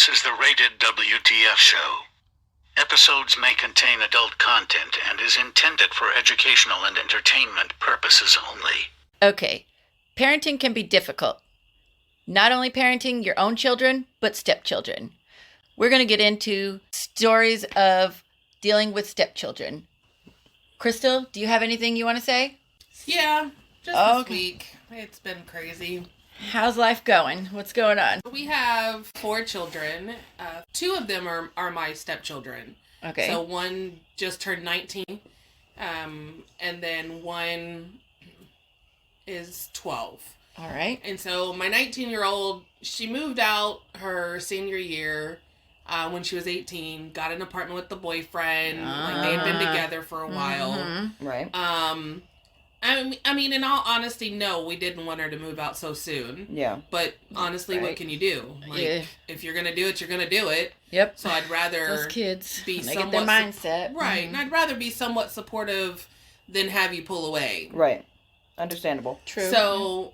This is the Rated WTF show. Episodes may contain adult content and is intended for educational and entertainment purposes only. Okay, parenting can be difficult. Not only parenting your own children, but stepchildren. We're going to get into stories of dealing with stepchildren. Crystal, do you have anything you want to say? Yeah, just this week. It's been crazy. How's life going? What's going on? We have 4 children. 2 of them are my stepchildren. Okay. So one just turned 19, and then one is 12. All right. And so my 19-year-old, she moved out her senior year when she was 18, got an apartment with the boyfriend. Like they had been together for a while. Mm-hmm. Right. I mean, in all honesty, no, we didn't want her to move out so soon. Yeah. But honestly, what can you do? Like, if you're going to do it, you're going to do it. Yep. So I'd rather those kids be they somewhat get their mindset. Right. And I'd rather be somewhat supportive than have you pull away. Right. Understandable. True. So,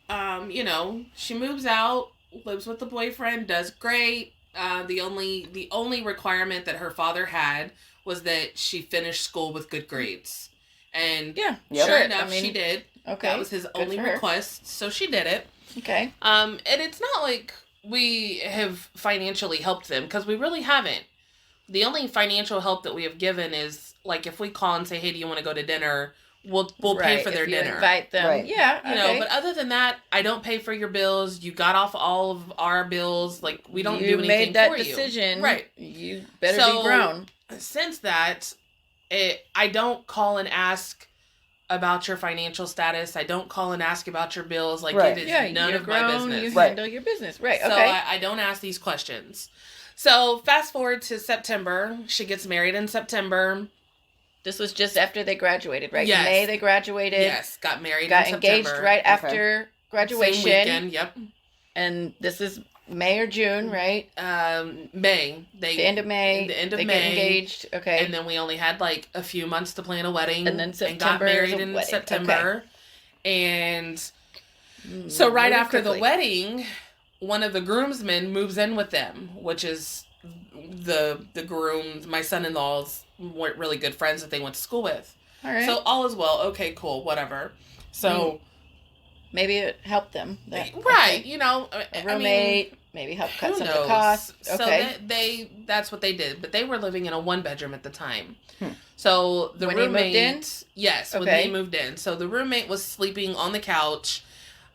she moves out, lives with the boyfriend, does great. The only requirement that her father had was that she finish school with good grades. And sure enough, she did. Okay. That was his only request, so she did it. Okay. And it's not like we have financially helped them, because we really haven't. The only financial help that we have given is, like, if we call and say, hey, do you want to go to dinner? We'll pay for their dinner. Invite them. Right. Yeah. Okay. But other than that, I don't pay for your bills. You got off all of our bills. Like, we don't do anything for you. You made that decision. Right. You better be grown. Since that, I don't call and ask about your financial status. I don't call and ask about your bills. Like, it is none of my business. You handle your business. Right. So okay. I don't ask these questions. So fast forward to September. She gets married in September. This was just after they graduated, right? Yes. In May they graduated. Yes, got married in September. Got engaged right after graduation. Same weekend, yep. And this is May or June, right? May. The end of May. The end of May. They get engaged. Okay. And then we only had like a few months to plan a wedding. And then September. And got married in September. Okay. And so right after the wedding, one of the groomsmen moves in with them, which is the groom, my son-in-law's weren't really good friends that they went to school with. All right. So all is well. Okay, cool, whatever. So maybe it helped them. Right, okay. A roommate, maybe help cut some of the costs. Okay. So they that's what they did, but they were living in a 1-bedroom at the time. So the when roommate, he moved in? Yes, when they moved in. So the roommate was sleeping on the couch.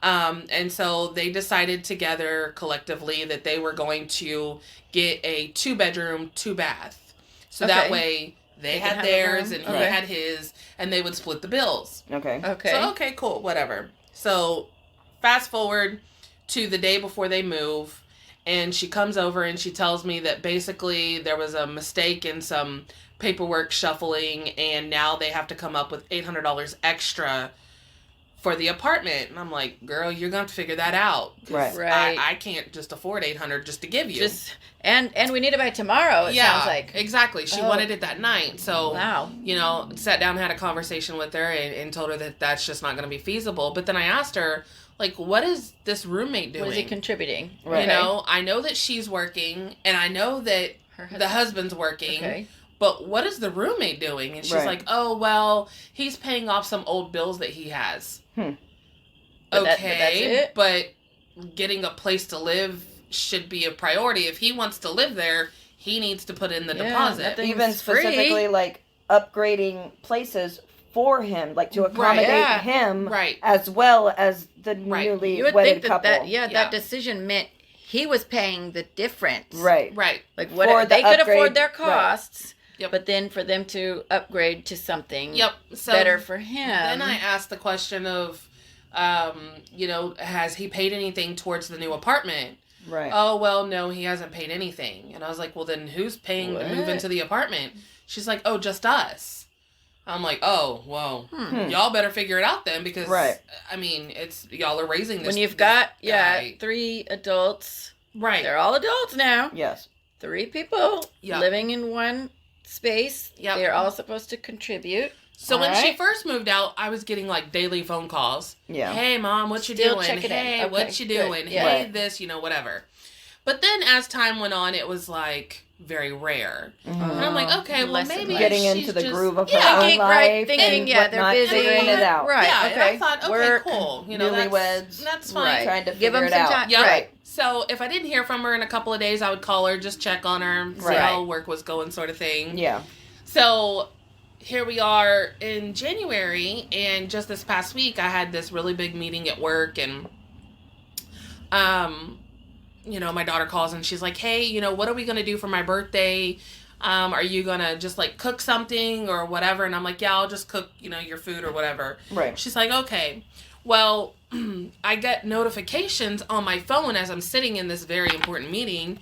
And so they decided together collectively that they were going to get a 2-bedroom, 2-bath. So that way they had theirs and he had his, and they would split the bills. Okay. So, okay, cool, whatever. So fast forward to the day before they move, and she comes over and she tells me that basically there was a mistake in some paperwork shuffling, and now they have to come up with $800 extra for the apartment. And I'm like, girl, you're going to have to figure that out. Right. I can't just afford $800 just to give you. And we need it by tomorrow, it sounds like. Exactly. She wanted it that night. So, wow. Sat down and had a conversation with her and told her that that's just not going to be feasible. But then I asked her, like, what is this roommate doing? What is he contributing? Right. I know that she's working, and I know that the husband's working. Okay. But what is the roommate doing? And she's like, oh, well, he's paying off some old bills that he has. But getting a place to live should be a priority. If he wants to live there, he needs to put in the deposit. Even specifically, like, upgrading places for him, like, to accommodate him, as well as the newly you would wedded think couple. That decision meant he was paying the difference. Right. Like, what they could afford their costs. Yep. But then for them to upgrade to something so better for him. Then I asked the question of, has he paid anything towards the new apartment? Right. Oh, well, no, he hasn't paid anything. And I was like, well, then who's paying to move into the apartment? She's like, oh, just us. I'm like, oh, well, y'all better figure it out then, because, I mean, it's y'all are raising this. When you've got, guy. 3 adults. Right. They're all adults now. Yes. 3 people living in one space. Yep. They're all supposed to contribute. So when she first moved out, I was getting like daily phone calls. Yeah. Hey, Mom, what you doing? Hey, what you doing? Good. Hey, this, whatever. But then as time went on, it was like very rare. And I'm like, okay, well, maybe getting she's into the just, groove of her own life, thinking, and they're busy, figuring it out. Right? Yeah, okay. and I thought, okay, cool. You know, newlyweds, that's fine. Right. Trying to give figure them it some out. time. Yep. Right. So if I didn't hear from her in a couple of days, I would call her, just check on her, see how work was going, sort of thing. Yeah. So here we are in January, and just this past week, I had this really big meeting at work, and you know, my daughter calls and she's like, hey, you know, what are we going to do for my birthday? Are you going to just like cook something or whatever? And I'm like, yeah, I'll just cook, you know, your food or whatever. Right. She's like, okay. Well, I get notifications on my phone as I'm sitting in this very important meeting.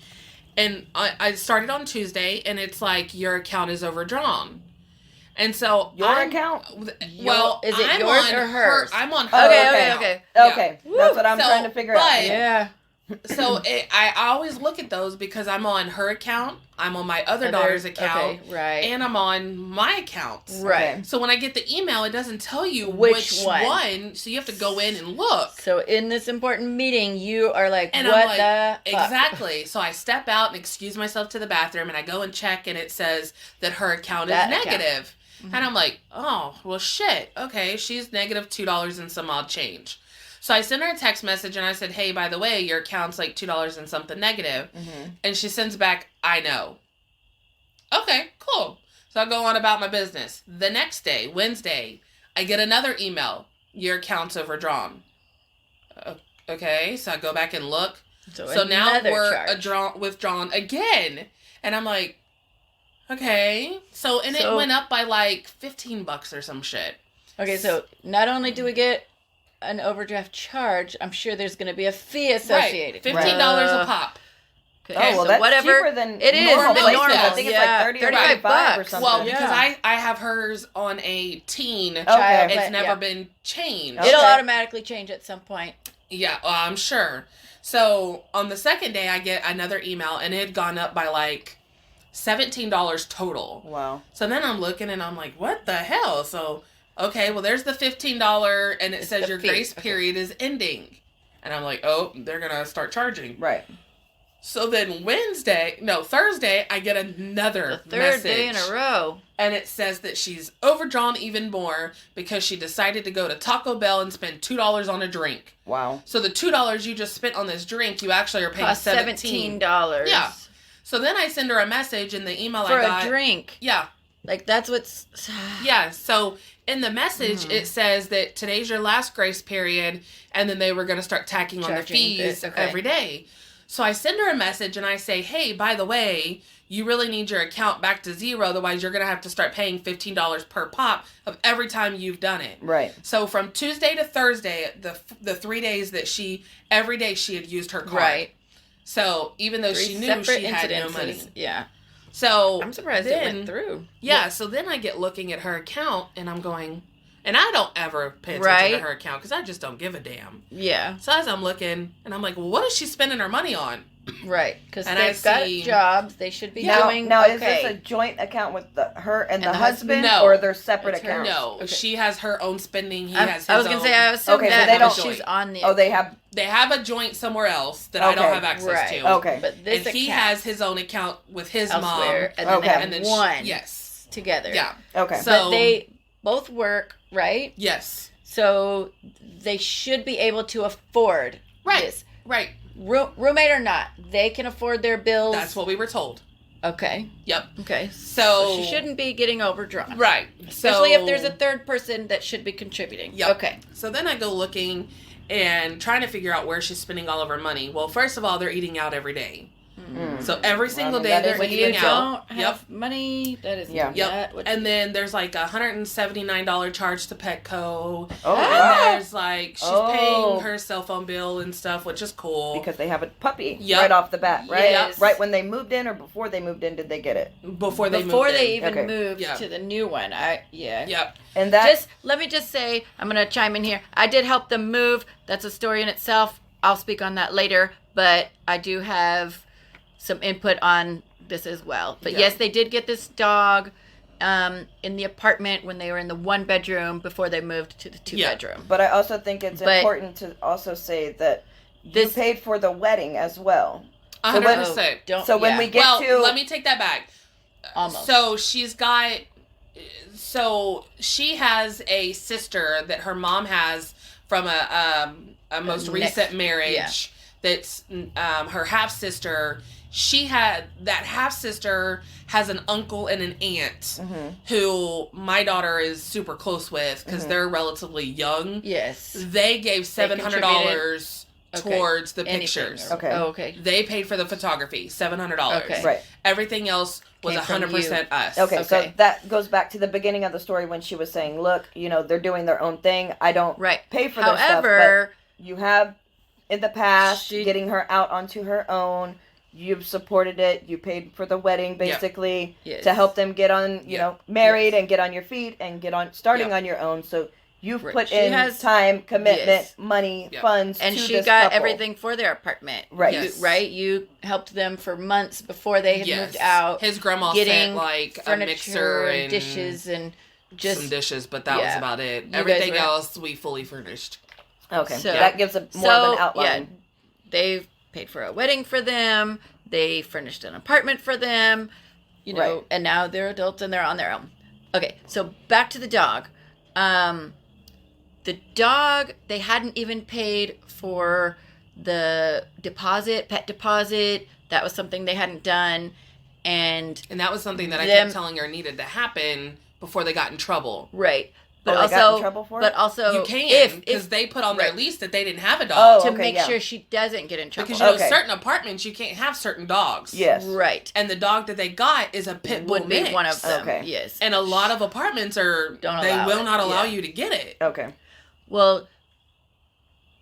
And I started on Tuesday, and it's like, your account is overdrawn. And so your account? Well, is it I'm yours on or hers? I'm on her. Okay. Okay. Yeah. That's what I'm trying to figure out. Yeah. So I always look at those because I'm on her account, I'm on my other daughter's account, right, and I'm on my account. Right. So when I get the email, it doesn't tell you which one. So you have to go in and look. So in this important meeting, you are like, and what I'm like, the fuck? Exactly. So I step out and excuse myself to the bathroom, and I go and check, and it says that her account is negative. Mm-hmm. And I'm like, oh, well, shit. Okay, she's negative $2 and some odd change. So I sent her a text message and I said, hey, by the way, your account's like $2 and something negative. Mm-hmm. And she sends back, I know. Okay, cool. So I go on about my business. The next day, Wednesday, I get another email. Your account's overdrawn. Okay, so I go back and look. So now we're withdrawn again. And I'm like, okay. So, and it went up by like $15 or some shit. Okay, so not only do we get an overdraft charge, I'm sure there's going to be a fee associated. Right. $15 a pop. Okay. Oh, well, so that's whatever cheaper than it is. normal places. Normal. I think it's like 30 or 35 or something. Well, because I have hers on a teen. Okay. It's never been changed. Okay. It'll automatically change at some point. Yeah, I'm sure. So on the second day, I get another email, and it had gone up by like $17 total. Wow. So then I'm looking, and I'm like, what the hell? So, okay, well, there's the $15, and it says your grace period is ending. And I'm like, oh, they're going to start charging. Right. So then Thursday, I get another the third message. day in a row. And it says that she's overdrawn even more because she decided to go to Taco Bell and spend $2 on a drink. Wow. So the $2 you just spent on this drink, you actually are paying $17. Yeah. So then I send her a message in the email for I got. For a drink. Yeah. Like, that's what's... Yeah, so in the message, it says that today's your last grace period, and then they were going to start tacking on the fees every day. So I send her a message, and I say, hey, by the way, you really need your account back to zero, otherwise you're going to have to start paying $15 per pop of every time you've done it. Right. So from Tuesday to Thursday, the 3 days that every day she had used her card. Right. So even though she knew she had no money. Yeah. So I'm surprised it went through. Yeah, so then I get looking at her account, and I'm going, and I don't ever pay attention to her account because I just don't give a damn. Yeah. So as I'm looking, and I'm like, well, what is she spending her money on? Right, because they've got jobs. They should be doing. Now, is this a joint account with her and the husband, no, or they're separate accounts? No, she has her own spending. He has his own. I was gonna say, I assume that so they don't. She's on the. Oh, they have a joint somewhere else that I don't have access to. Okay, but this and he has his own account with his elsewhere, mom. And then one. Yes, together. Yeah. Okay. So but they both work, right? Yes. So they should be able to afford this. Right. Roommate or not, they can afford their bills. That's what we were told. Okay. Yep. Okay. So she shouldn't be getting overdrawn. Right. Especially if there's a third person that should be contributing. Yep. Okay. So then I go looking and trying to figure out where she's spending all of her money. Well, first of all, they're eating out every day. So every single day they're eating out. When you don't have money, that is and then there's like a $179 charge to Petco. Oh, and there's like she's paying her cell phone bill and stuff, which is cool because they have a puppy right off the bat, right? Yes. Right when they moved in, or before they moved in, did they get it? Before they even moved to the new one. Yep. And that let me just say, I'm gonna chime in here. I did help them move. That's a story in itself. I'll speak on that later, but I do have some input on this as well. But yes, they did get this dog in the apartment when they were in the 1 bedroom before they moved to the 2 bedroom. But I also think it's important to also say that you paid for the wedding as well. 100%. So when we get to... let me take that back. Almost. So she has a sister that her mom has from a most recent marriage. Yeah. That's her half sister. That half sister has an uncle and an aunt who my daughter is super close with because they're relatively young. Yes. They gave $700 towards the pictures. Okay. Oh, okay. They paid for the photography, $700. Okay. Right. Everything else was 100% us. Okay, so that goes back to the beginning of the story when she was saying, look, they're doing their own thing. I don't pay for their stuff. However, you have in the past getting her out onto her own. You've supported it. You paid for the wedding, basically, to help them get on, married and get on your feet and get on starting on your own. So you've put in time, commitment, money, funds, and to she this got couple. everything for their apartment. Right. You helped them for months before they had moved out. His grandma sent like a mixer and dishes and just some dishes, but that was about it. Everything else we fully furnished. Okay, so that gives more of an outline. Yeah, they've paid for a wedding for them. They furnished an apartment for them, and now they're adults and they're on their own. Okay, so back to the dog. The dog, they hadn't even paid for the pet deposit. That was something they hadn't done. And that was something that I kept telling her needed to happen before they got in trouble. Right. But they got in trouble for it? But also, you can, because they put on their lease that they didn't have a dog. To make sure she doesn't get in trouble. Because certain apartments, you can't have certain dogs. Yes. Right. And the dog that they got is a pit bull mix. Would be one of them. Okay. Yes. And a lot of apartments will not allow you to get it. Okay. Well,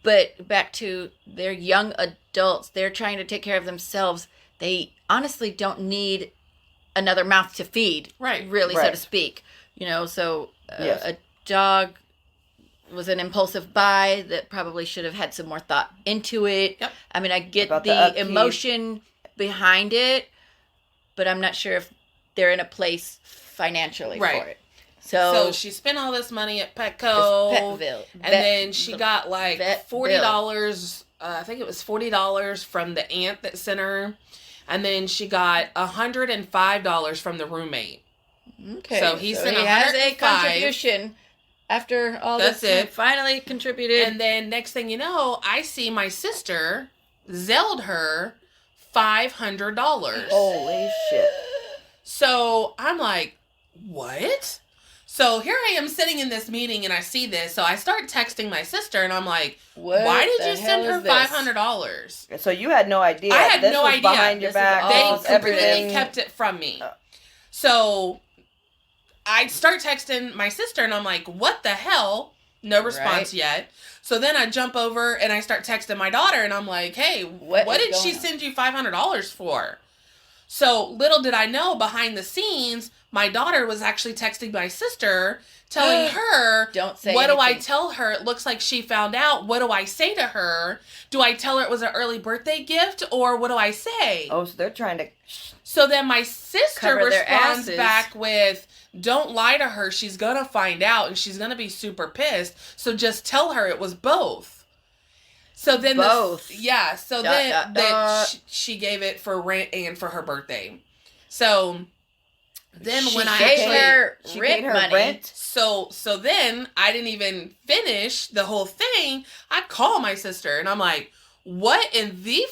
but back to they're young adults. They're trying to take care of themselves. They honestly don't need another mouth to feed. Right. Really, so to speak. So a dog was an impulsive buy that probably should have had some more thought into it. Yep. I mean, I get the emotion behind it, but I'm not sure if they're in a place financially for it. So she spent all this money at Petco. Petville. And then she got like $40. I think it was $40 from the aunt that sent her. And then she got $105 from the roommate. Okay. So he sent he has a contribution after all this. That's it. Finally contributed. And then next thing you know, I see my sister Zelled her $500. Holy shit. So I'm like, what? So here I am sitting in this meeting and I see this. So I start texting my sister and I'm like, why did you send her $500? So you had no idea. I had no idea. Behind your back. They completely kept it from me. So I start texting my sister and I'm like, what the hell? No response yet. So then I jump over and I start texting my daughter and I'm like, hey, what did she send you $500 for? So little did I know, behind the scenes, my daughter was actually texting my sister, telling her, don't say what anything. Do I tell her? It looks like she found out. What do I say to her? Do I tell her it was an early birthday gift, or what do I say? Oh, so they're trying to... So then my sister responds back with, don't lie to her. She's going to find out, and she's going to be super pissed. So just tell her it was both. So then she gave it for rent and for her birthday. So then when I actually paid her rent. So then I didn't even finish the whole thing. I call my sister and I'm like, what in the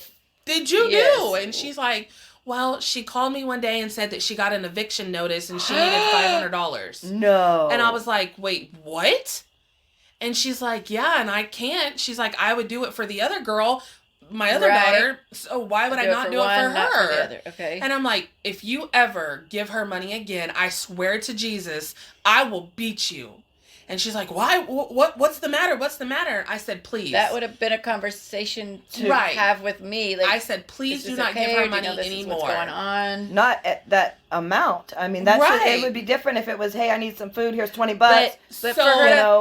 did you do? And she's like, well, she called me one day and said that she got an eviction notice and she needed $500. No. And I was like, wait, what? And she's like, yeah, and I can't. She's like, I would do it for the other girl, my other daughter. So why would I not do it for her? Not for the other. Okay. And I'm like, if you ever give her money again, I swear to Jesus, I will beat you. And she's like, why? What's the matter? What's the matter? I said, please. That would have been a conversation to have with me. Like, I said, please do not give her money anymore. What's going on? Not at that amount. I mean, it would be different if it was, hey, I need some food. Here's $20. But so, for her,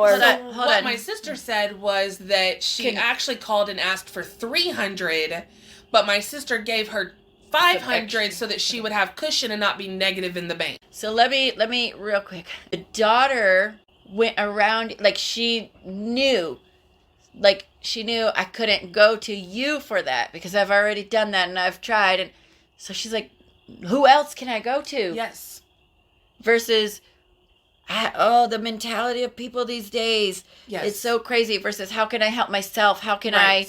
what my sister said was that she actually called and asked for $300, but my sister gave her $500 so that she would have cushion and not be negative in the bank. So let me real quick. The daughter went around, like, she knew, like, she knew I couldn't go to you for that because I've already done that and I've tried. And so she's like, who else can I go to? Yes. Versus, the mentality of people these days. Yes. It's so crazy. Versus, how can I help myself? How can I,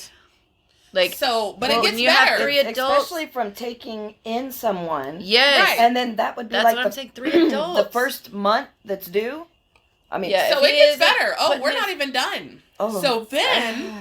like... So, but well, it gets you better. have 3 adults. Especially from taking in someone. Yes. Right. And then that would be That's like what I'm saying, 3 adults. the first month that's due. I mean, Yeah, So if it he gets isn't better. Oh, putting we're his- not even done. Oh. So then...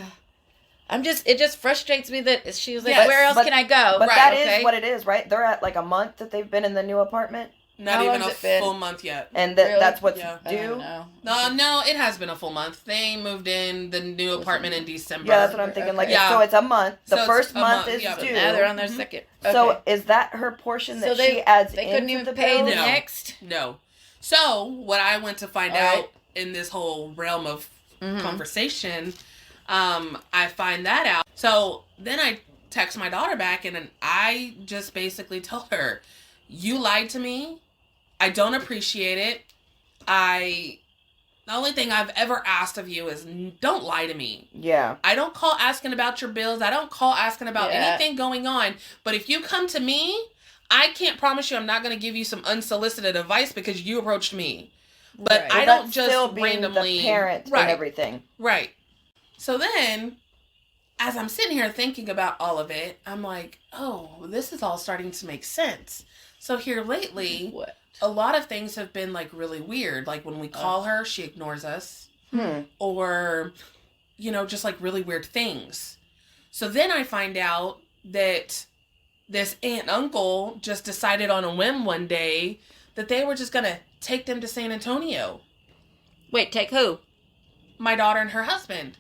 it just frustrates me that she was like, Yes, where else can I go? But Right, that is okay. what it is, right? They're at like a month that they've been in the new apartment. Not How even long's a it been? full month yet. And Really? that's what's Yeah. I don't due. know. No, it has been a full month. They moved in the new apartment in December. Yeah, that's what I'm thinking. Like, Okay. Yeah. so it's a month. The So it's first a month month, is yeah. So due. now they're on their Mhm. second. So Okay. is that her portion that So she adds they into couldn't even the pay bill? the No. next? No. So, what I went to find All out right. in this whole realm of Mhm. conversation, I find that out. So, then I text my daughter back and then I just basically told her, you lied to me. I don't appreciate it. The only thing I've ever asked of you is don't lie to me. Yeah. I don't call asking about your bills. I don't call asking about Yeah. anything going on. But if you come to me, I can't promise you I'm not going to give you some unsolicited advice because you approached me. But Right. I Well, don't that's just still being randomly... the parent Right. and everything. Right. So then, as I'm sitting here thinking about all of it, I'm like, oh, this is all starting to make sense. So here lately, What? a lot of things have been like really weird. Like when we call her, she ignores us. Or, just like really weird things. So then I find out that this aunt and uncle just decided on a whim one day that they were just going to take them to San Antonio. Wait, take who? My daughter and her husband.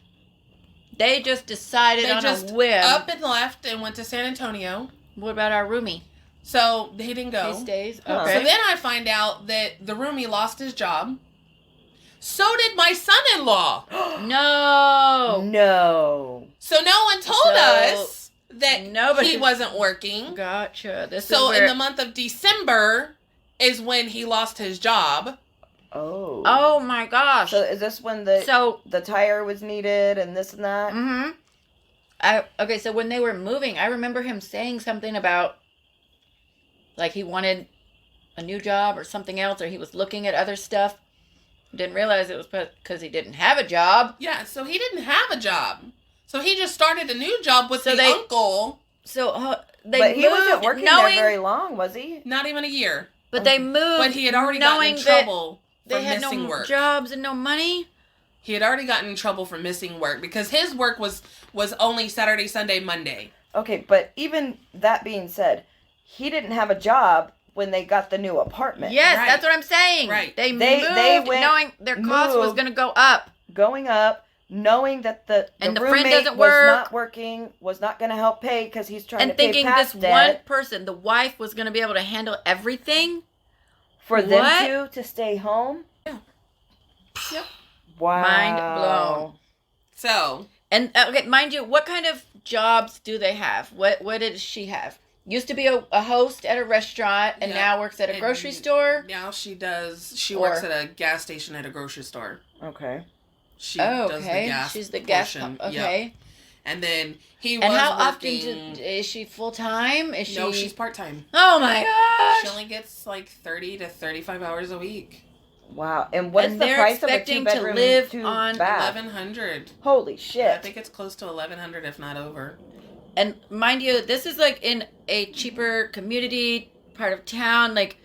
They just decided They on just a whim. up and left and went to San Antonio. What about our roomie? So he didn't go. He stays? Huh. Okay. So then I find out that the roomie lost his job. So did my son-in-law. No. No. So no one told So us that nobody- he wasn't working. Gotcha. This So is where... in the month of December is when he lost his job. Oh. Oh my gosh. So is this when the tire was needed and this and that? Mm-hmm. Okay, so when they were moving, I remember him saying something about, like, he wanted a new job or something else, or he was looking at other stuff. Didn't realize it was because he didn't have a job. Yeah, so he didn't have a job. So he just started a new job with So the uncle. So they But he moved wasn't working knowing, there very long, was he? Not even a year. but they moved But he had already gotten knowing in that trouble for they had missing no work. jobs and no money. He had already gotten in trouble for missing work because his work was only Saturday, Sunday, Monday. Okay, but even that being said, he didn't have a job when they got the new apartment. Yes, Right. that's what I'm saying. Right. They They moved went- knowing their cost was moved. going to go up. Going up, knowing that the And the friend roommate doesn't was work. not working, was not going to help pay because he's trying And to pay thinking past this debt. one person, the wife, was going to be able to handle everything. For them What? to stay home? Yeah. Yep. Wow. Mind blown. So, And okay, mind you, what kind of jobs do they have? What did she have? Used to be a host at a restaurant and Yeah. now works at a And grocery store. now she Or- works at a gas station at a grocery store. Okay. She Oh, does the okay. gas She's the gas portion. pump. Yep. Okay. And then he And was how working... often is she full time? Is she? No, she's part-time. Oh my gosh! She only gets like 30 to 35 hours a week. Wow. And what is And the they're price of a expecting to two-bedroom, live two on bath? $1,100. Holy I shit. think it's close to $1,100 if not over. And mind you, this is like in a cheaper community part of town. Like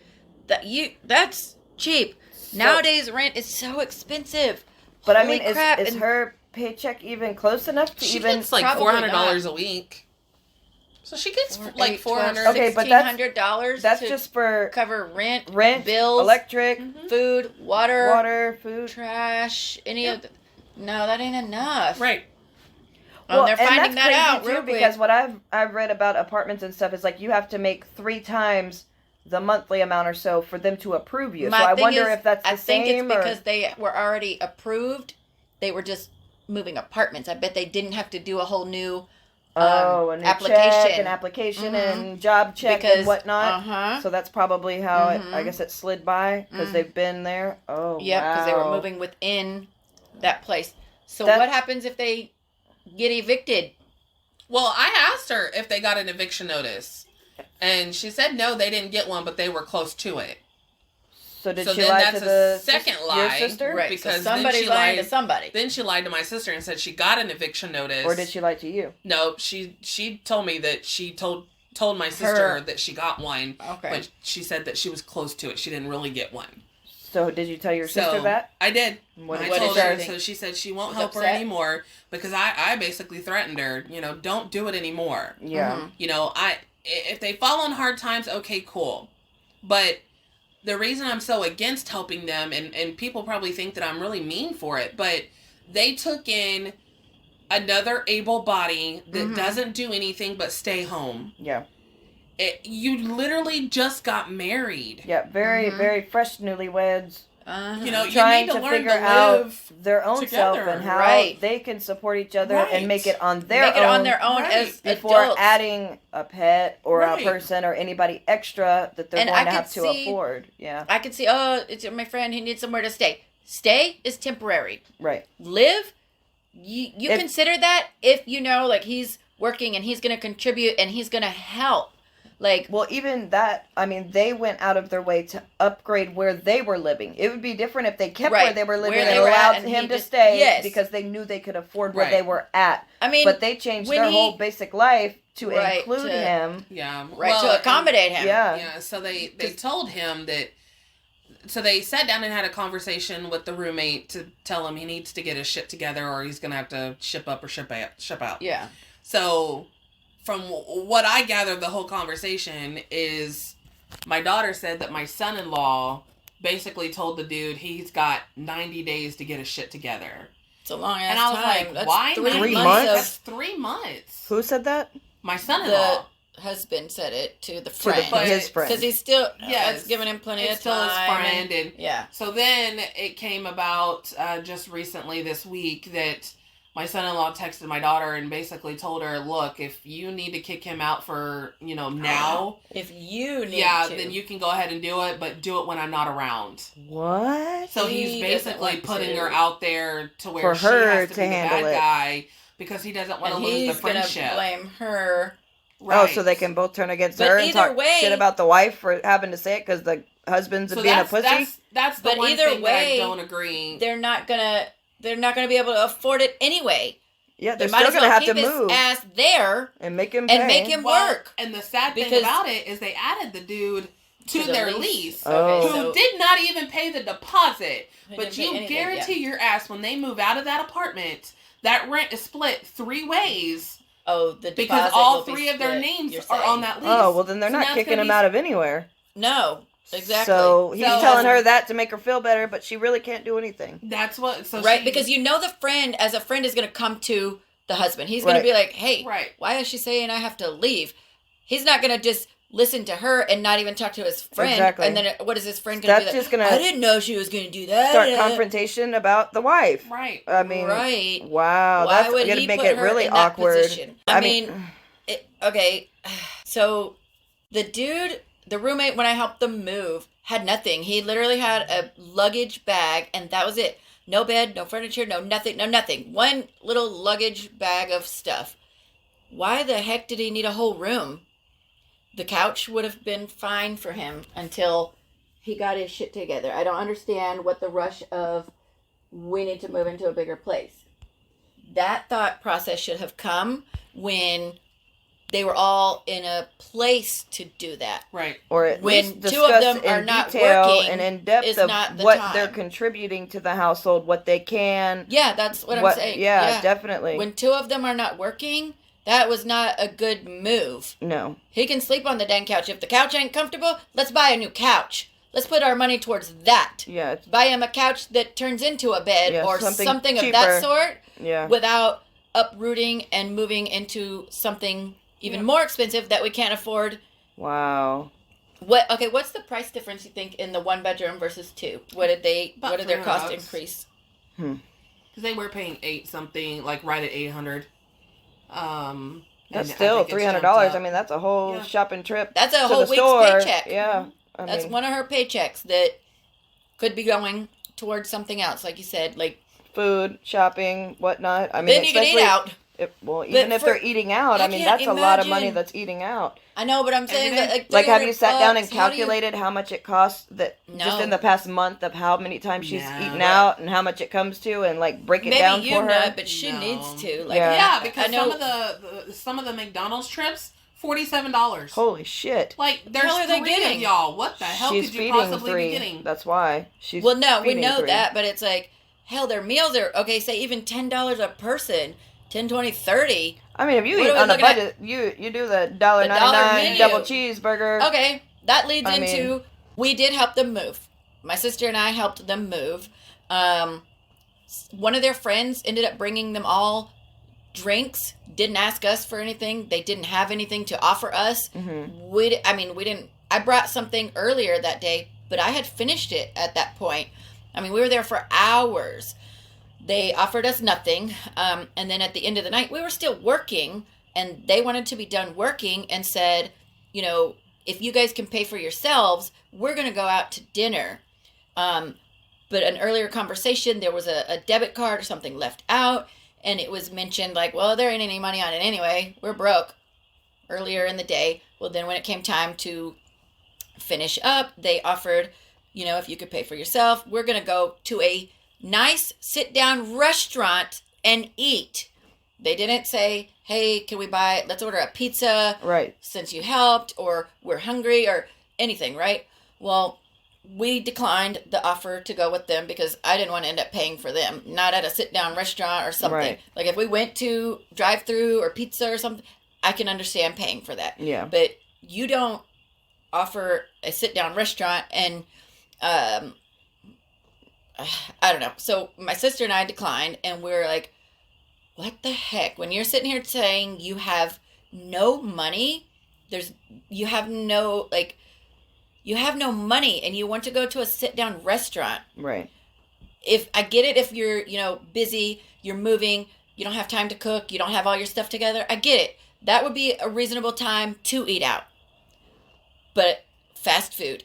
that's cheap. Nowadays, rent is so expensive. But I Holy mean, crap. is And her paycheck even close enough to She even... gets like probably $400 a week. So she gets like 400. Okay, but that's- $1,600. That's to just for cover rent, rent, bills, electric, food, water, food. trash, any of the... No, that ain't enough. Right. Well, they're and finding that's that crazy out too, real quick. because what I've read about apartments and stuff is like you have to make 3 times the monthly amount or so for them to approve you. My so I thing wonder is, if that's the I think same it's because they were already approved. They were just moving apartments. I bet they didn't have to do a whole new a new application. check and job check Because- and whatnot. Uh-huh. So that's probably how I Mhm. guess it slid by because Mm. they've been there. Oh, Yep, because wow. they were moving within that place. So That- what happens if they get evicted. Well, I asked her if they got an eviction notice, and she said no, they didn't get one, but they were close to it. So did she lie to the second lie, your sister? Right, because so somebody's lying to somebody. Then she lied to my sister and said she got an eviction notice. Or did she lie to you? No, she told me that she told my sister that she got one. Okay. But she said that she was close to it. She didn't really get one. So did you tell your sister that? I did. What I did told she her. think? So she said she won't She's help upset? her anymore because I basically threatened her. Don't do it anymore. Yeah. If they fall on hard times, okay, cool. But the reason I'm so against helping them, and people probably think that I'm really mean for it, but they took in another able body that doesn't do anything but stay home. Yeah. You literally just got married. Yeah, very, very fresh newlyweds. You Trying need to learn figure to out live their own self together. and how Right. they can support each other Right. and make it on their own. Right. As before adults. adding a pet or Right. a person or anybody extra that they're And going I to could have to see- afford. Yeah. I could see, it's my friend, he needs somewhere to stay. Stay is temporary. Right. Live, you consider that if like he's working and he's going to contribute and he's going to help. Like, Well, even that, I mean, they went out of their way to upgrade where they were living. It would be different if they kept Right. where they were living Where and they were at, allowed and him he to just- stay yes. because they knew they could afford where Right. they were at. I mean, But they changed when their he- whole basic life to Right, include to- him. Yeah. right, to accommodate him. Yeah. Yeah, so they told him that. So they sat down and had a conversation with the roommate to tell him he needs to get his shit together or he's gonna have to ship up or ship out. Yeah. So, from what I gathered, the whole conversation is my daughter said that my son-in-law basically told the dude he's got 90 days to get his shit together. It's a long ass And I was time. like, That's why 3 months months? That's 3 months. Who said that? My son-in-law. The husband said it to the To friend. his friend. Because he's still, Yes. that's giving him plenty It's of still time. his friend. And yeah. so then it came about just recently this week that my son-in-law texted my daughter and basically told her, look, if you need to kick him out for, now, If you need to. then you can go ahead and do it, but do it when I'm not around. What? So He he's doesn't basically want putting to. her out there to where For she her has to to be the handle bad it. guy because he doesn't want to and lose he's the friendship. gonna blame her. Oh, so they can both turn against But her and either talk way- shit about the wife for having to say it because the husband's So being a that's, pussy? that's the But one either thing way, that I don't agree. They're not gonna be able to afford it anyway. Yeah, They they're might still as going to well have to keep his move ass there and make him pay. and make him Well, work. And the sad thing Because- about it is they added the dude to the their lease. lease. Oh. Okay, Who so did not even pay the deposit. He But didn't pay you anything, guarantee your ass when they move out of that apartment, that rent is split 3 ways the because deposit all will be 3 of their split, names you're are saying. on that lease. Oh, well, then they're So not now it's kicking gonna him be- out of anywhere. No, exactly. So he's So- telling her that to make her feel better, but she really can't do anything. That's what. So right, she- because the friend, as a friend, is going to come to the husband. He's going Right. to be like, hey, Right. why is she saying I have to leave? He's not going to just listen to her and not even talk to his friend. Exactly. And then what is his friend going to be That's like? just gonna I didn't know she was going to do that. Start confrontation about the wife. Right. I mean, Right. wow, Why that's would going he to make put it her really in that awkward. position? I mean, okay, so the dude, the roommate, when I helped them move, had nothing. He literally had a luggage bag, and that was it. No bed, no furniture, no nothing. One little luggage bag of stuff. Why the heck did he need a whole room? The couch would have been fine for him until he got his shit together. I don't understand what the rush of we need to move into a bigger place. That thought process should have come when they were all in a place to do that. Right. Or at When least two of discuss them in are not detail working and in depth is of not the what time. they're contributing to the household, what they can. Yeah, that's what I'm saying. Yeah, definitely. When two of them are not working, that was not a good move. No. He can sleep on the dang couch. If the couch ain't comfortable, let's buy a new couch. Let's put our money towards that. Yeah. Buy him a couch that turns into a bed or something of that sort. Yeah. Without uprooting and moving into something even more expensive that we can't afford. Wow. What's the price difference you think in the 1 bedroom versus 2? What did their cost $300. increase? Because they were paying 8 something, like right at 800. That's still $300. I mean, that's a whole shopping trip. That's a to whole the week's store. paycheck. Yeah. That's one of her paychecks that could be going towards something else, like you said, like food, shopping, whatnot. I mean, then you can eat out. Even if they're eating out, I mean, that's a lot of money that's eating out. I know, but I'm saying that like have you sat down and calculated how much it costs just in the past month of how many times she's eaten out and how much it comes to, and like break it down for her? Maybe but she needs to. Like, because some of the McDonald's trips, $47. Holy shit! Like there's three of y'all. What the hell could you possibly be getting? That's why she's. Well, no, we know that, but it's like. Hell, their meals are, okay, say even $10 a person, 10, 20, 30. I mean, if you eat on a budget, you do the $1.99 double cheeseburger. Okay, that leads into, we did help them move. My sister and I helped them move. One of their friends ended up bringing them all drinks, didn't ask us for anything. They didn't have anything to offer us. Mm-hmm. We didn't, I brought something earlier that day, but I had finished it at that point. I mean, we were there for hours. They offered us nothing. And then at the end of the night, we were still working, and they wanted to be done working and said, if you guys can pay for yourselves, we're going to go out to dinner. But an earlier conversation, there was a debit card or something left out, and it was mentioned like, well, there ain't any money on it anyway. We're broke earlier in the day. Well, then when it came time to finish up, they offered, if you could pay for yourself, we're going to go to a nice sit-down restaurant and eat. They didn't say, hey, let's order a pizza, right? Since you helped, or we're hungry, or anything, right? Well, we declined the offer to go with them because I didn't want to end up paying for them, not at a sit-down restaurant or something. Right. Like if we went to drive-through or pizza or something, I can understand paying for that. Yeah. But you don't offer a sit-down restaurant and I don't know. So my sister and I declined, and we're like, what the heck? When you're sitting here saying you have no money, you have no money, and you want to go to a sit-down restaurant. Right. If I get it, if you're, busy, you're moving, you don't have time to cook, you don't have all your stuff together. I get it. That would be a reasonable time to eat out. But fast food,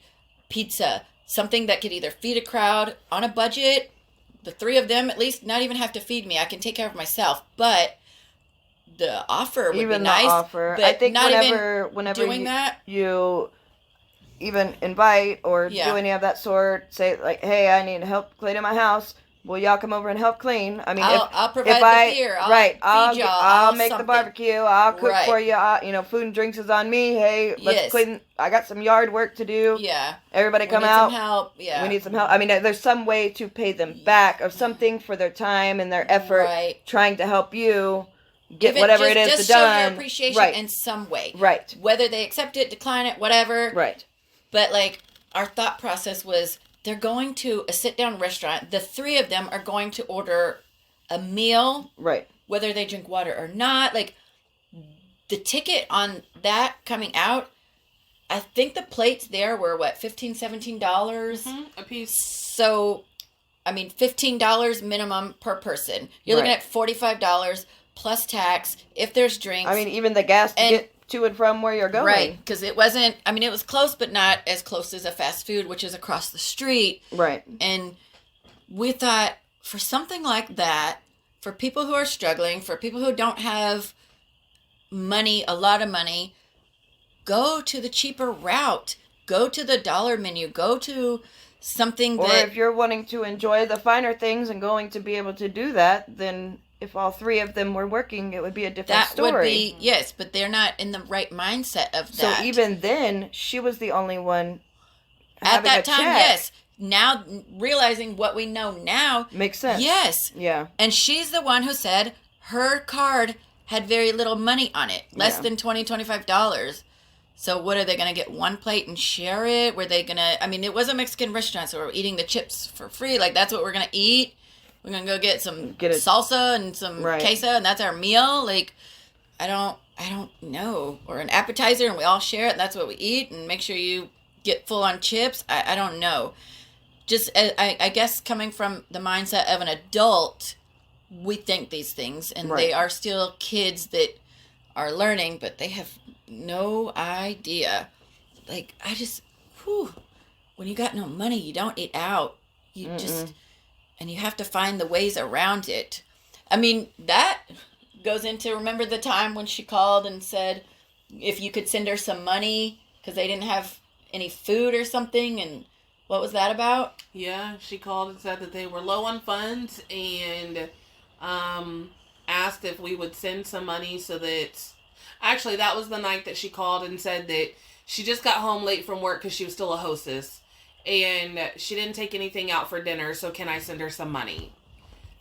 pizza, something that could either feed a crowd on a budget, the three of them at least not even have to feed me. I can take care of myself. But the offer would be nice. But I think not whenever you even invite or do any of that sort, say like, hey, I need help cleaning my house. Will y'all come over and help clean? I mean, I'll provide the beer. I'll make the barbecue. I'll cook for you. Food and drinks is on me. Hey, let's clean. I got some yard work to do. Yeah. Everybody come out. We need some help. Yeah. We need some help. I mean, there's some way to pay them back of something for their time and their effort trying to help you get whatever it is just done. Show your appreciation in some way. Right. Whether they accept it, decline it, whatever. Right. But our thought process was, they're going to a sit-down restaurant. The three of them are going to order a meal. Right. Whether they drink water or not. The ticket on that coming out, I think the plates there were, $15, $17? A piece. So, $15 minimum per person. You're looking at $45 plus tax if there's drinks. Even the gas to get to and from where you're going. Right, because it wasn't, it was close, but not as close as a fast food, which is across the street. Right. And we thought, for something like that, for people who are struggling, for people who don't have money, a lot of money, go to the cheaper route. Go to the dollar menu. Go to something Or if you're wanting to enjoy the finer things and going to be able to do that, then if all three of them were working, it would be a different story. That would be, yes, but they're not in the right mindset of that. So even then, she was the only one at that time, yes. Now, realizing what we know now. Makes sense. Yes. Yeah. And she's the one who said her card had very little money on it. Less than $20, $25. So what, are they going to get one plate and share it? Were they going to, it was a Mexican restaurant, so we're eating the chips for free. That's what we're going to eat. We're going to go get some salsa and some queso, and that's our meal. I don't know. Or an appetizer, and we all share it, and that's what we eat, and make sure you get full on chips. I don't know. Just, I guess, coming from the mindset of an adult, we think these things, and they are still kids that are learning, but they have no idea. When you got no money, you don't eat out. You just... And you have to find the ways around it. goes into, remember the time when she called and said if you could send her some money because they didn't have any food or something, and what was that about? Yeah, she called and said that they were low on funds and asked if we would send some money so that... Actually, that was the night that she called and said that she just got home late from work because she was still a hostess. And she didn't take anything out for dinner, so can I send her some money?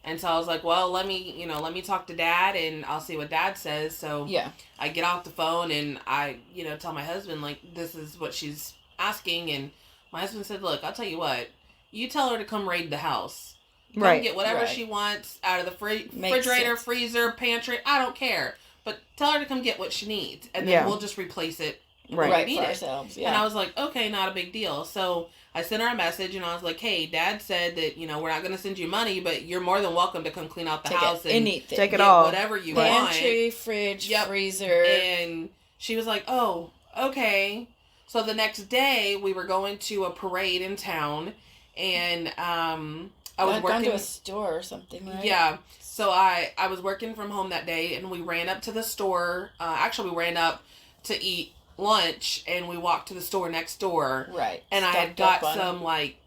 And so I was like, well, let me talk to Dad and I'll see what Dad says. So yeah, I get off the phone and I, tell my husband, like, this is what she's asking. And my husband said, look, I'll tell you what, you tell her to come raid the house. Come get whatever she wants out of the refrigerator, freezer, pantry. I don't care. But tell her to come get what she needs. And then we'll just replace it when we need it. Ourselves. Yeah. And I was like, okay, not a big deal. So I sent her a message and I was like, hey, Dad said that, we're not going to send you money, but you're more than welcome to come clean out the house and take it all. Whatever you want. Pantry, fridge, freezer. And she was like, oh, okay. So the next day we were going to a parade in town and I was working to a store or something, right? Yeah. So I was working from home that day and we ran up to the store. Actually, we ran up to eat lunch and we walked to the store next door. Right. And I had got some like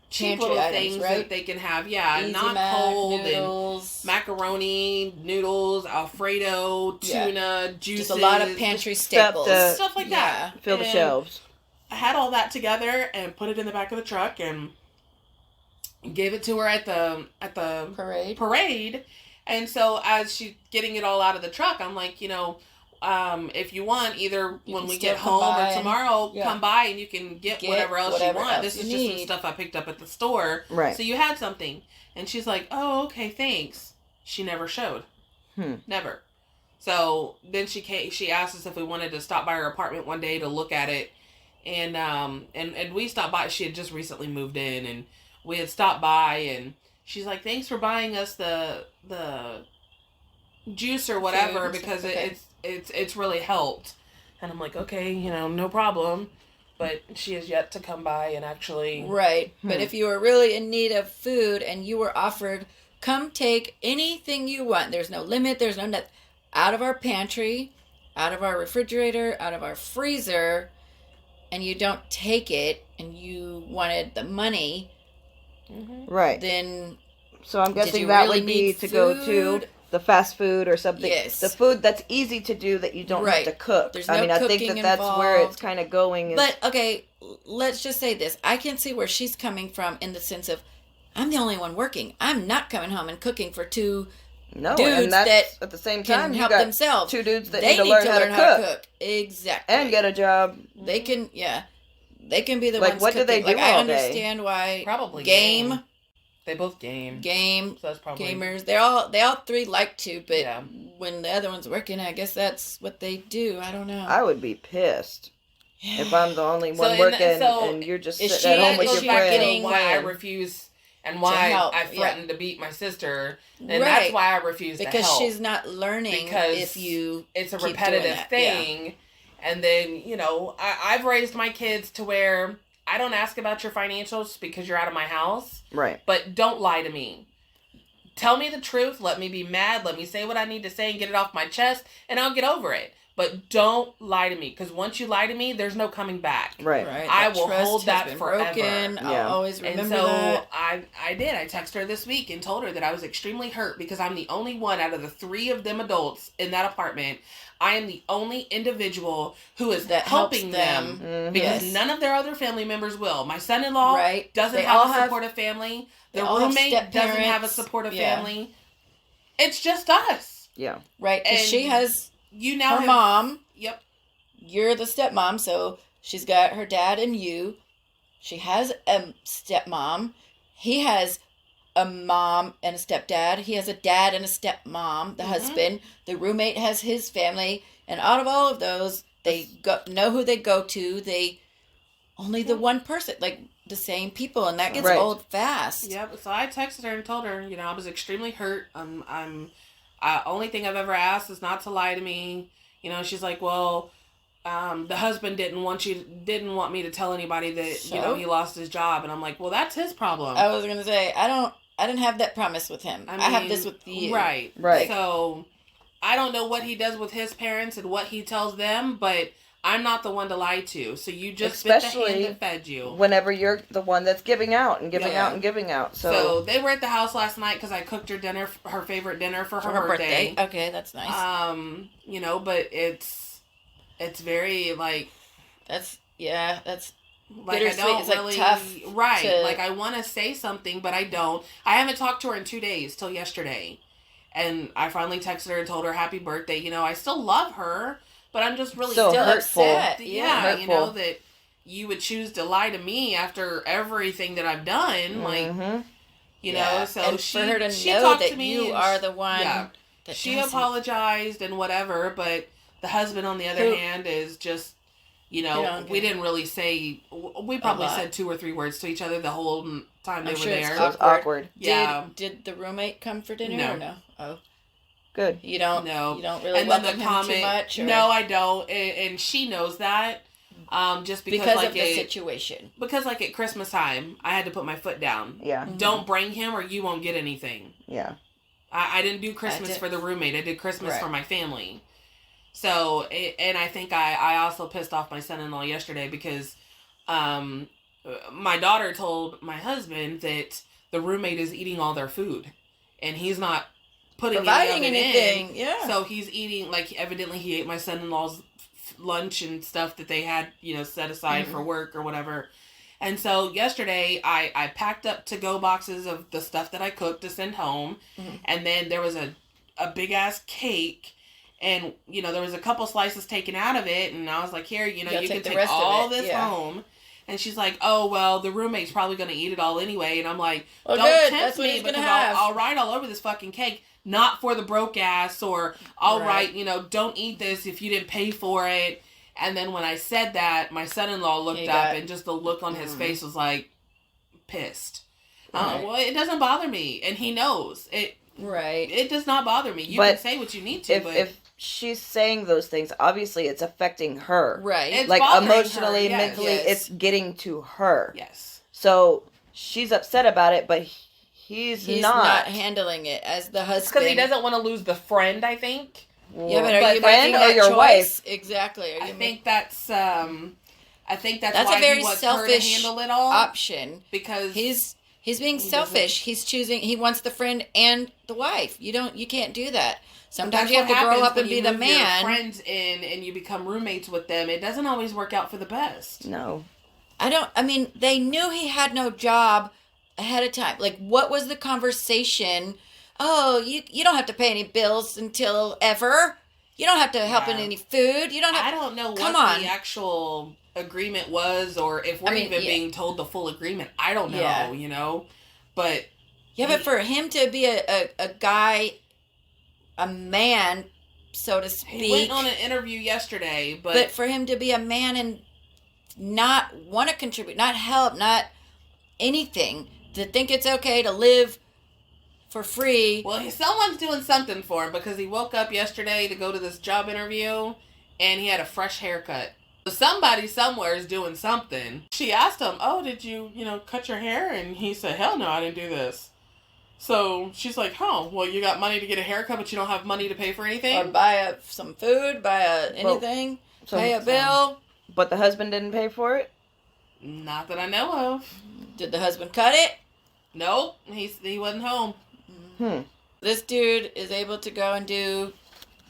cheap little things that they can have. Yeah. Easy not cold noodles. And macaroni, noodles, Alfredo, tuna, juices. Just a lot of pantry staples. Stuff like that. Fill the shelves. I had all that together and put it in the back of the truck and gave it to her at the parade. And so as she's getting it all out of the truck, I'm like, if you want, either when we get home or tomorrow, come by and you can get whatever else you want. This is just some stuff I picked up at the store. Right. So you had something. And she's like, oh, okay, thanks. She never showed. Never. So then she asked us if we wanted to stop by her apartment one day to look at it. And we stopped by. She had just recently moved in and we had stopped by and she's like, thanks for buying us the juice or whatever because it's really helped. And I'm like, okay, no problem. But she has yet to come by and actually... Right. But if you were really in need of food and you were offered, come take anything you want. There's no limit. There's no net. Out of our pantry, out of our refrigerator, out of our freezer, and you don't take it and you wanted the money... Right. Then, so I'm guessing that would be to go to the fast food or something. Yes. The food that's easy to do that you don't have to cook. There's no cooking I think that's where it's kind of going. But, okay, let's just say this. I can see where she's coming from in the sense of, I'm the only one working. I'm not coming home and cooking for two dudes and that's, that at the same time, can you help got themselves. Two dudes that they need to learn how to cook. Exactly. And get a job. They can, They can be the like, ones what cooking. do they do all I understand why. Probably game. They both game. So that's probably gamers. They all three like to, but when the other one's working, I guess that's what they do. I don't know. I would be pissed if I'm the only one working and you're just sitting at home with your friend. Why I refuse and why I threatened to beat my sister, and that's why I refuse to help. Because she's not learning. Because if you it's a repetitive thing, and then I've raised my kids to where I don't ask about your financials because you're out of my house. Right. But don't lie to me. Tell me the truth. Let me be mad. Let me say what I need to say and get it off my chest, and I'll get over it. But don't lie to me, because once you lie to me, there's no coming back. Right. I will hold that forever. Broken. I'll always remember that. And so I did. I texted her this week and told her that I was extremely hurt because I'm the only one out of the three of them adults in that apartment. I am the only individual who is helping them because none of their other family members will. My son-in-law doesn't have a supportive family. The roommate doesn't have a supportive family. It's just us. Yeah. Right. Because she has her mom. Yep. You're the stepmom, so she's got her dad and you. She has a stepmom. He has a mom and a stepdad. He has a dad and a stepmom, the husband. The roommate has his family. And out of all of those, they know who they go to. They only the one person, like the same people, and that gets old fast. Yep. So I texted her and told her, I was extremely hurt. Only thing I've ever asked is not to lie to me. She's like, well, the husband didn't want me to tell anybody that he lost his job, and I'm like, well, that's his problem. I was gonna say I didn't have that promise with him. I have this with you. Right. Right. So I don't know what he does with his parents and what he tells them, but I'm not the one to lie to. So you just bit the hand that fed you. Whenever you're the one that's giving out and giving out and giving out. So they were at the house last night because I cooked her dinner, her favorite dinner for her birthday. Okay, that's nice. You know, but it's very like that's like I don't it's really like tough like I want to say something, but I don't. I haven't talked to her in 2 days till yesterday, and I finally texted her and told her happy birthday. You know, I still love her. But I'm just really still hurtful. upset. Yeah, hurtful. You know, that you would choose to lie to me after everything that I've done. Like, you know, so and for her to know that you are the one. Yeah, that she apologized and whatever, but the husband, on the other hand, is just, you know, we didn't really say, we probably said 2 or 3 words to each other the whole time they were there. It was awkward. Yeah. Did the roommate come for dinner or no? Oh. Good. You don't really and welcome him too much? Or? No, I don't. And she knows that. Just because like of the situation. Because like at Christmas time, I had to put my foot down. Yeah. Don't bring him or you won't get anything. Yeah. I didn't do Christmas for the roommate. I did Christmas for my family. So, and I think I also pissed off my son-in-law yesterday because my daughter told my husband that the roommate is eating all their food. And he's not providing anything. Yeah. So he's eating, like, evidently he ate my son-in-law's lunch and stuff that they had, you know, set aside for work or whatever. And so yesterday I packed up to-go boxes of the stuff that I cooked to send home. And then there was a big ass cake. And, you know, there was a couple slices taken out of it. And I was like, here, you know, you can take all this home. And she's like, oh, well, the roommate's probably going to eat it all anyway. And I'm like, well, don't tempt me because I'll write all over this fucking cake. Not for the broke ass or, all right, you know, don't eat this if you didn't pay for it. And then when I said that, my son-in-law looked up and just the look on his face was like, pissed. Well, it doesn't bother me. And he knows. It does not bother me. You can say what you need to, if she's saying those things, obviously it's affecting her. Right. It's like emotionally, mentally, it's getting to her. Yes. So she's upset about it, but he's not handling it as the husband. Because he doesn't want to lose the friend, I think. Yeah, but are you friend making or your wife? Exactly. I think that's why a very he wants selfish her to handle it all. Option Because he's being selfish. He's choosing. He wants the friend and the wife. You can't do that. Sometimes you have to grow up and be the man. Your friends in and you become roommates with them. It doesn't always work out for the best. No. I mean, they knew he had no job ahead of time. Like, what was the conversation? Oh, you don't have to pay any bills until ever. You don't have to help in any food. You don't have. I don't know what the actual agreement was, or if we're even being told the full agreement. I don't know. You know, but but for him to be a guy, a man, so to speak. He went on an interview yesterday, but for him to be a man and not want to contribute, not help, not anything, to think it's okay to live for free. Well, someone's doing something for him because he woke up yesterday to go to this job interview and he had a fresh haircut. So somebody somewhere is doing something. She asked him, oh, did you, cut your hair? And he said, hell no, I didn't do this. So she's like, oh, well, you got money to get a haircut, but you don't have money to pay for anything? Or buy some food, anything, pay a bill. But the husband didn't pay for it? Not that I know of. Did the husband cut it? Nope, he wasn't home. This dude is able to go and do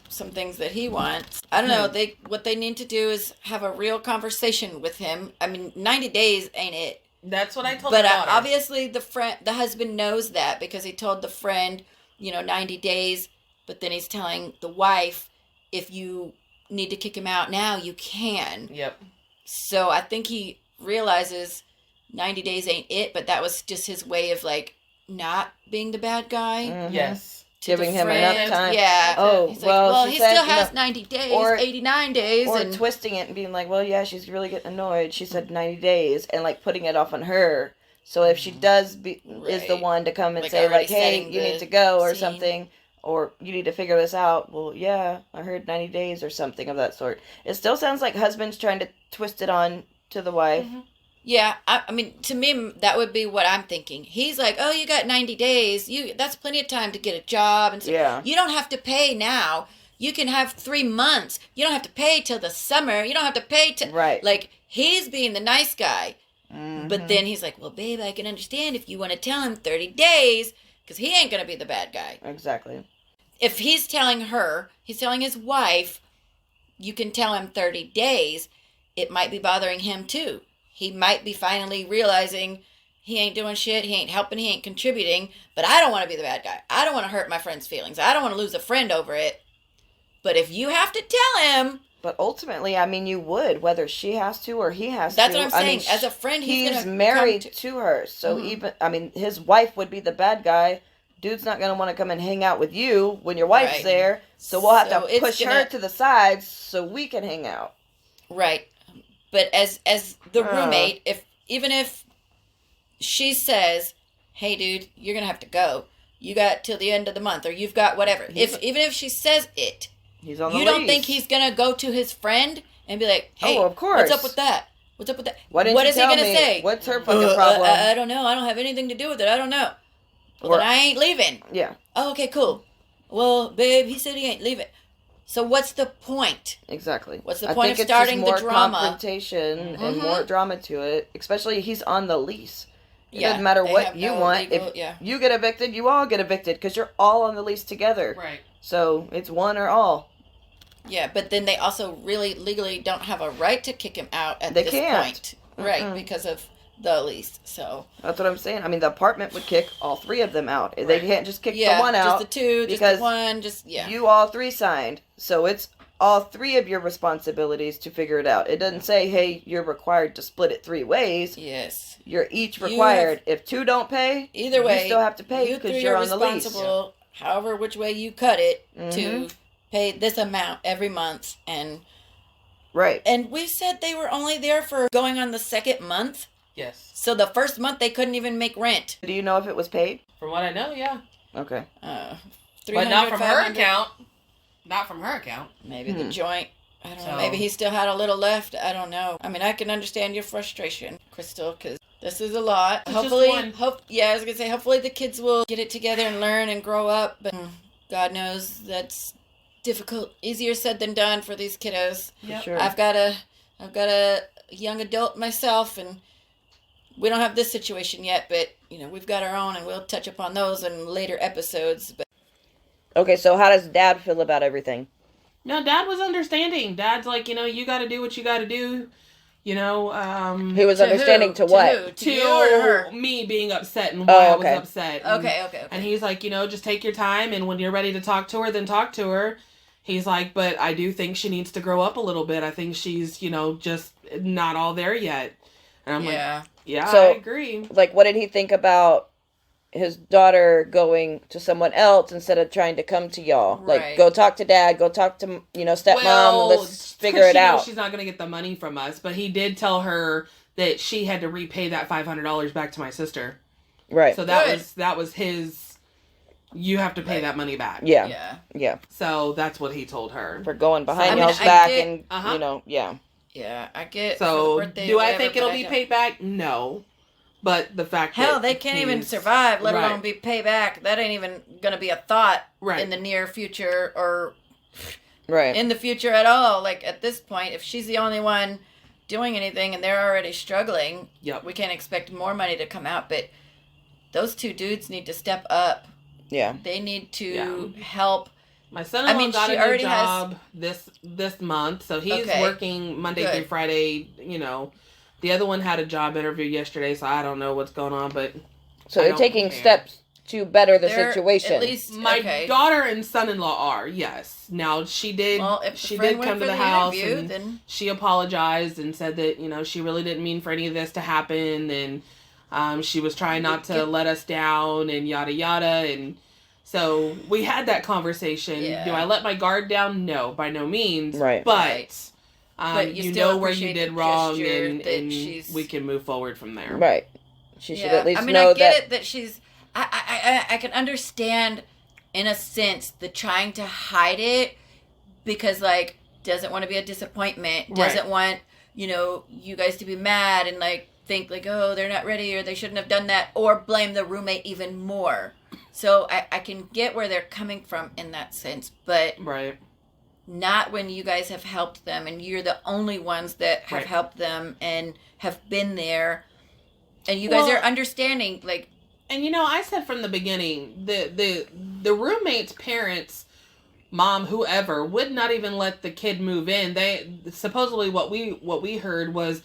some things that he wants. I don't know. What they need to do is have a real conversation with him. I mean, 90 days ain't it. That's what I told. But obviously, the husband knows that because he told the friend, 90 days. But then he's telling the wife, if you need to kick him out now, you can. Yep. So I think he realizes 90 days ain't it. But that was just his way of not being the bad guy. Mm-hmm. Yes. Giving him enough time. Yeah. Oh, he's like, he still has 90 days, or 89 days. Or twisting it and being like, well, yeah, she's really getting annoyed. She said 90 days and putting it off on her. So if she does is the one to come and say hey, you need to go or something, or you need to figure this out. Well, yeah, I heard 90 days or something of that sort. It still sounds like husband's trying to twist it on to the wife. Mm-hmm. Yeah, I mean, to me, that would be what I'm thinking. He's like, oh, you got 90 days. That's plenty of time to get a job. And so you don't have to pay now. You can have 3 months. You don't have to pay till the summer. You don't have to pay till... Right. Like, he's being the nice guy. Mm-hmm. But then he's like, well, babe, I can understand if you want to tell him 30 days, because he ain't going to be the bad guy. Exactly. If he's telling his wife, you can tell him 30 days, it might be bothering him too. He might be finally realizing he ain't doing shit, he ain't helping, he ain't contributing, but I don't want to be the bad guy. I don't want to hurt my friend's feelings. I don't want to lose a friend over it. But if you have to tell him... But ultimately, I mean, you would, whether she has to or he has That's to. That's what I'm saying. As a friend, he's married to her. So even, I mean, his wife would be the bad guy. Dude's not going to want to come and hang out with you when your wife's there. So we'll have to push her to the side so we can hang out. Right. But as the roommate, even if she says, hey, dude, you're going to have to go. You got till the end of the month, or you've got whatever. Even if she says it, he's on the you lease. Don't think he's going to go to his friend and be like, hey, of course. What's up with that? What's up with that? What is he going to say? What's her fucking problem? I don't know. I don't have anything to do with it. I don't know. Well, then I ain't leaving. Yeah. Oh, okay, cool. Well, babe, he said he ain't leaving. So what's the point? Exactly. What's the point of starting the drama? I think it's just more confrontation and more drama to it. Especially he's on the lease. It doesn't matter what you want. If you get evicted, you all get evicted because you're all on the lease together. Right. So it's one or all. Yeah, but then they also really legally don't have a right to kick him out at this point. Right, because of the lease. So that's what I'm saying. I mean, the apartment would kick all three of them out. Right. They can't just kick the one out. Just the two, just the one, you all three signed. So it's all three of your responsibilities to figure it out. It doesn't say, hey, you're required to split it 3 ways. Yes. You're each required. If 2 don't pay, either way, you still have to pay because you're on the lease. Responsible, however which way you cut it, to pay this amount every month. And right. And we said they were only there for going on the 2nd month. Yes. So the 1st month they couldn't even make rent. Do you know if it was paid? From what I know, yeah. Okay. But not from her account. Not from her account. Maybe the joint. I don't know. Maybe he still had a little left. I don't know. I mean, I can understand your frustration, Crystal, because this is a lot. It's hopefully, I was going to say, hopefully the kids will get it together and learn and grow up. But God knows that's difficult. Easier said than done for these kiddos. Yep. Sure. I've got a young adult myself, and we don't have this situation yet, but we've got our own, and we'll touch upon those in later episodes. But okay, so how does Dad feel about everything? No, Dad was understanding. Dad's like, you got to do what you got to do. He was understanding to what? To you or her? Me being upset and why I was upset. Okay. And he's like, just take your time, and when you're ready to talk to her, then talk to her. He's like, but I do think she needs to grow up a little bit. I think she's, just not all there yet. And I'm like, yeah, so, I agree. Like, what did he think about his daughter going to someone else instead of trying to come to y'all? Right. Like, go talk to Dad, go talk to, stepmom, let's figure it out. She's not going to get the money from us, but he did tell her that she had to repay that $500 back to my sister. Right. So that was his, you have to pay that money back. Yeah. So that's what he told her. For going behind y'all's back and, Yeah, I get. So, do I think it'll be paid back? No. But the fact that they can't even survive, let alone be paid back. That ain't even going to be a thought in the near future or in the future at all. Like, at this point, if she's the only one doing anything and they're already struggling, we can't expect more money to come out. But those 2 dudes need to step up. Yeah. They need to help. My son-in-law got a new job this month, so he's working Monday through Friday. The other one had a job interview yesterday, so I don't know what's going on, but so they're taking steps to better the situation. At least my daughter and son-in-law are. Yes. Now she did. Well, she did come to the house and then she apologized and said that she really didn't mean for any of this to happen, and she was trying not to let us down and yada yada and. So, we had that conversation. Yeah. Do I let my guard down? No, by no means. Right. But you know where you did wrong, and we can move forward from there. Right. She should at least know that... I get it that she's... I can understand, in a sense, the trying to hide it because, doesn't want to be a disappointment. Doesn't want, you guys to be mad and, think like, oh, they're not ready or they shouldn't have done that, or blame the roommate even more. So I can get where they're coming from in that sense, but right. Not when you guys have helped them and you're the only ones that have helped them and have been there, and you guys are understanding, like. And I said from the beginning, the roommate's parents, mom, whoever, would not even let the kid move in. They supposedly what we heard was,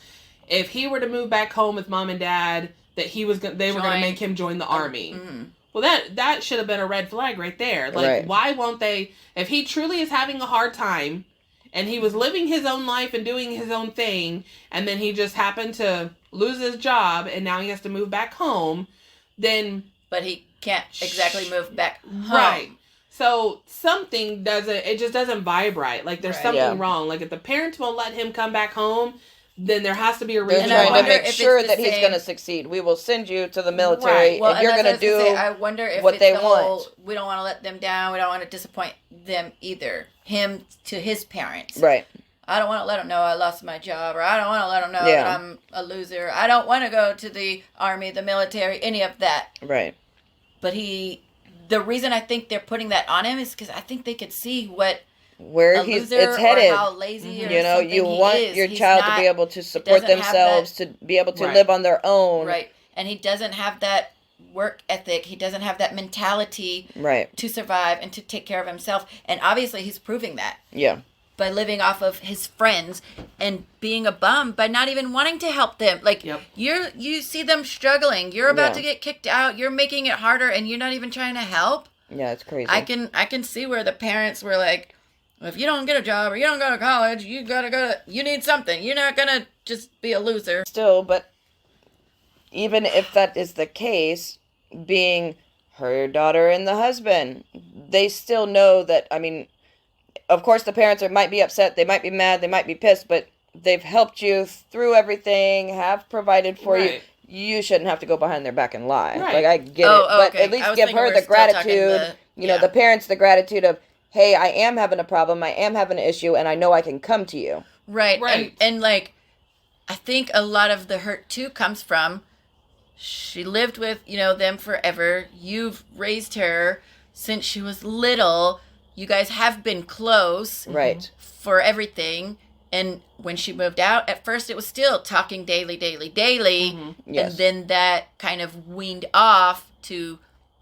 if he were to move back home with mom and dad, that they were going to make him join the army. Mm-hmm. Well, that should have been a red flag right there. Like, why won't they? If he truly is having a hard time, and he was living his own life and doing his own thing, and then he just happened to lose his job, and now he has to move back home, then. But he can't exactly move back home. Right. So something just doesn't vibe right. Like, there's something wrong. Like, if the parents won't let him come back home, then there has to be a reason. They're trying to make sure that he's going to succeed. We will send you to the military, and you're going to do I wonder if what it's they the want. Whole, we don't want to let them down. We don't want to disappoint them either. Him to his parents. Right. I don't want to let him know I lost my job, or I don't want to let him know that I'm a loser. I don't want to go to the army, the military, any of that. Right. But the reason I think they're putting that on him is because I think they could see where it's headed. Or how lazy you want your child to be able to support themselves, to be able to live on their own. Right. And he doesn't have that work ethic. He doesn't have that mentality to survive and to take care of himself. And obviously he's proving that. Yeah. By living off of his friends and being a bum, by not even wanting to help them. Like, you see them struggling. You're about to get kicked out. You're making it harder, and you're not even trying to help. Yeah, it's crazy. I can see where the parents were like, if you don't get a job or you don't go to college, you need something. You're not gonna just be a loser. Still, but even if that is the case, being her daughter and the husband, they still know that, I mean, of course the parents might be upset, they might be mad, they might be pissed, but they've helped you through everything, have provided for you. You shouldn't have to go behind their back and lie. Like, I get it. But at least give her the gratitude, the parents the gratitude of, hey, I am having a problem, I am having an issue, and I know I can come to you. Right. And like, I think a lot of the hurt, too, comes from, she lived with, them forever. You've raised her since she was little. You guys have been close. Right. For everything. And when she moved out, at first it was still talking daily. Mm-hmm. Yes. And then that kind of weaned off to...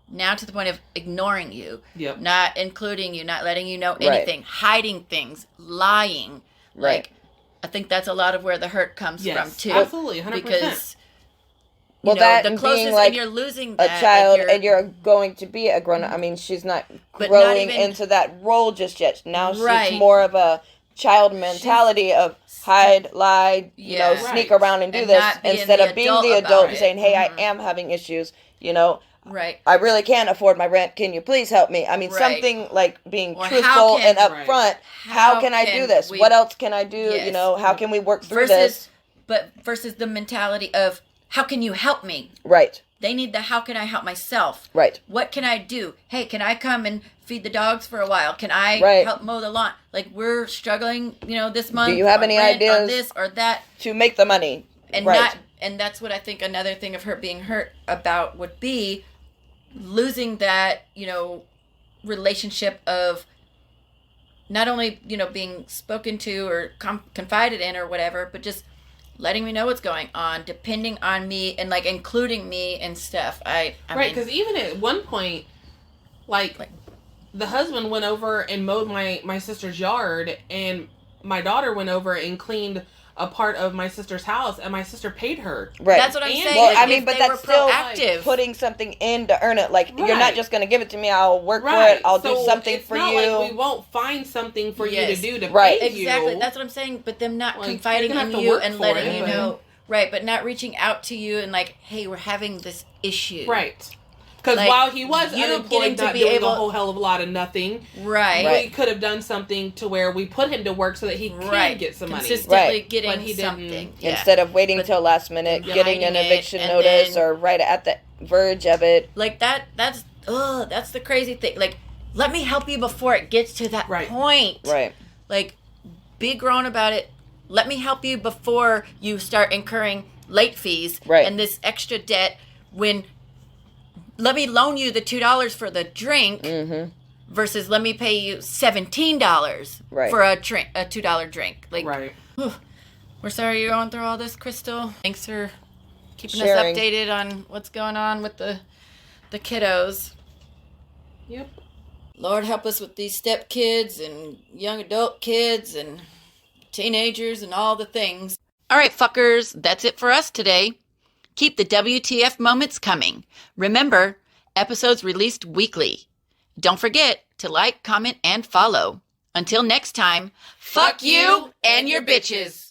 now to the point of ignoring you, not including you, not letting you know anything, hiding things, lying. Like, I think that's a lot of where the hurt comes from, too. Absolutely, 100%. Because, that the closest, being like and you're losing that, a child, and you're going to be a grown-up. I mean, she's not growing into that role just yet. Now she's more of a child mentality of hide, lie, sneak around and do this, instead of being the adult and saying, hey, I am having issues, Right. I really can't afford my rent. Can you please help me? I mean, something like being truthful and upfront. How can I do this? What else can I do? How can we work through this? But versus the mentality of, how can you help me? Right. They need the, how can I help myself? Right. What can I do? Hey, can I come and feed the dogs for a while? Can I help mow the lawn? Like, we're struggling, this month. Do you have any ideas on this or that? To make the money. And and that's what I think another thing of her being hurt about would be losing that, relationship of not only, being spoken to or confided in or whatever, but just letting me know what's going on, depending on me and like including me and stuff. I mean, because even at one point, like the husband went over and mowed my sister's yard, and my daughter went over and cleaned a part of my sister's house, and my sister paid her. Right. That's what I'm saying. Well, I mean, but that's still putting something in to earn it. Like, you're not just going to give it to me. I'll work for it. I'll do something for you. It's not like we won't find something for you to do to pay you. Exactly. That's what I'm saying. But them not confiding in you and letting you know. Right. But not reaching out to you and like, hey, we're having this issue. Right. Because while he was unemployed, not doing a whole hell of a lot of nothing, we could have done something to where we put him to work so that he can get some money. Consistently getting something. Yeah. Instead of waiting till last minute, getting an eviction notice or right at the verge of it. Like that's the crazy thing. Like, let me help you before it gets to that point. Right. Like, be grown about it. let me help you before you start incurring late fees and this extra debt when let me loan you the $2 for the drink versus let me pay you $17 for a $2 drink. Like, we're sorry you're going through all this, Crystal. Thanks for keeping us updated on what's going on with the kiddos. Yep. Lord help us with these step kids and young adult kids and teenagers and all the things. All right, fuckers, that's it for us today. Keep the WTF moments coming. Remember, episodes released weekly. Don't forget to like, comment, and follow. Until next time, fuck you and your bitches.